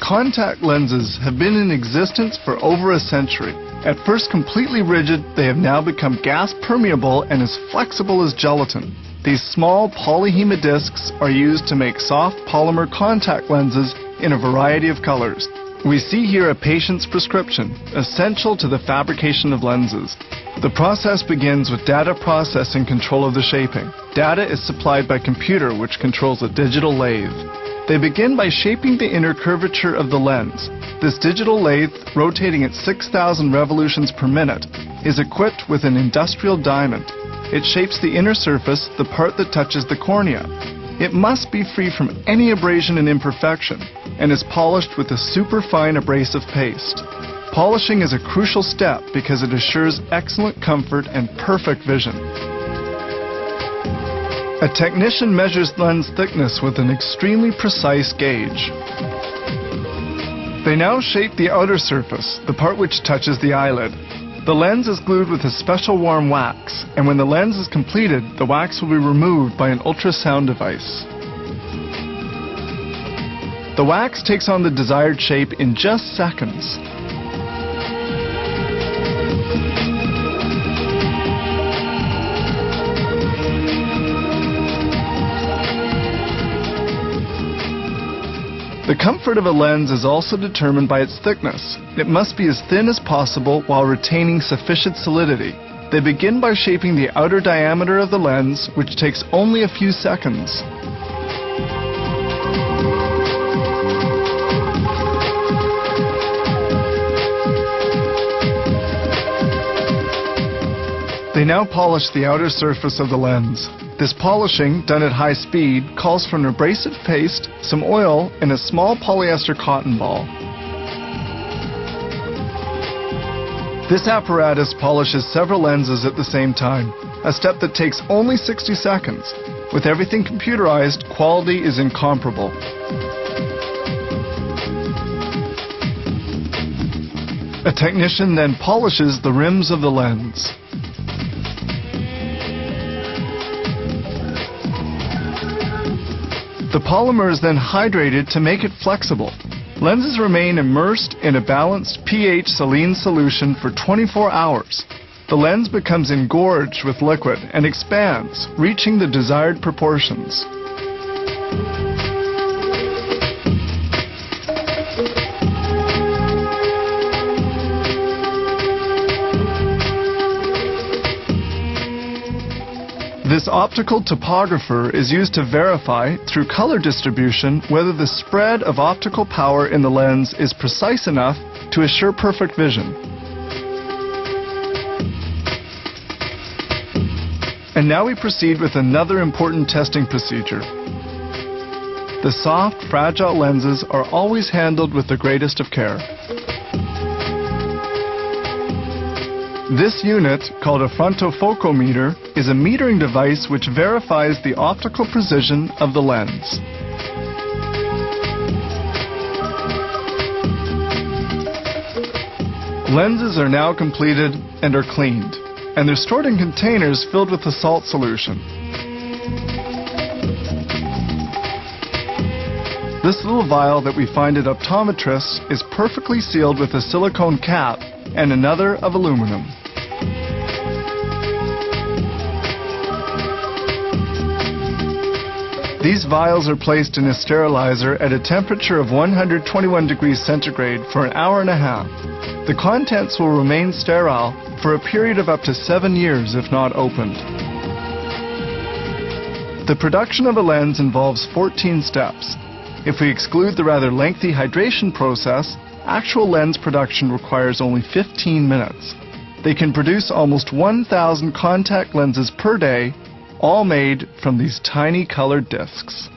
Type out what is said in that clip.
Contact lenses have been in existence for over a century. At first completely rigid, they have now become gas permeable and as flexible as gelatin. These small polyhema discs are used to make soft polymer contact lenses in a variety of colors. We see here a patient's prescription, essential to the fabrication of lenses. The process begins with data processing control of the shaping. Data is supplied by computer, which controls a digital lathe. They begin by shaping the inner curvature of the lens. This digital lathe, rotating at 6,000 revolutions per minute, is equipped with an industrial diamond. It shapes the inner surface, the part that touches the cornea. It must be free from any abrasion and imperfection, and is polished with a superfine abrasive paste. Polishing is a crucial step because it assures excellent comfort and perfect vision. A technician measures lens thickness with an extremely precise gauge. They now shape the outer surface, the part which touches the eyelid. The lens is glued with a special warm wax, and when the lens is completed, the wax will be removed by an ultrasound device. The wax takes on the desired shape in just seconds. The comfort of a lens is also determined by its thickness. It must be as thin as possible while retaining sufficient solidity. They begin by shaping the outer diameter of the lens, which takes only a few seconds. They now polish the outer surface of the lens. This polishing, done at high speed, calls for an abrasive paste, some oil, and a small polyester cotton ball. This apparatus polishes several lenses at the same time, a step that takes only 60 seconds. With everything computerized, quality is incomparable. A technician then polishes the rims of the lens. The polymer is then hydrated to make it flexible. Lenses remain immersed in a balanced pH saline solution for 24 hours. The lens becomes engorged with liquid and expands, reaching the desired proportions. This optical topographer is used to verify, through color distribution, whether the spread of optical power in the lens is precise enough to assure perfect vision. And now we proceed with another important testing procedure. The soft, fragile lenses are always handled with the greatest of care. This unit, called a frontofocometer, is a metering device which verifies the optical precision of the lens. Lenses are now completed and are cleaned, and they're stored in containers filled with a salt solution. This little vial that we find at optometrists is perfectly sealed with a silicone cap and another of aluminum. These vials are placed in a sterilizer at a temperature of 121 degrees centigrade for an hour and a half. The contents will remain sterile for a period of up to 7 years if not opened. The production of a lens involves 14 steps. If we exclude the rather lengthy hydration process, actual lens production requires only 15 minutes. They can produce almost 1,000 contact lenses per day, all made from these tiny colored discs.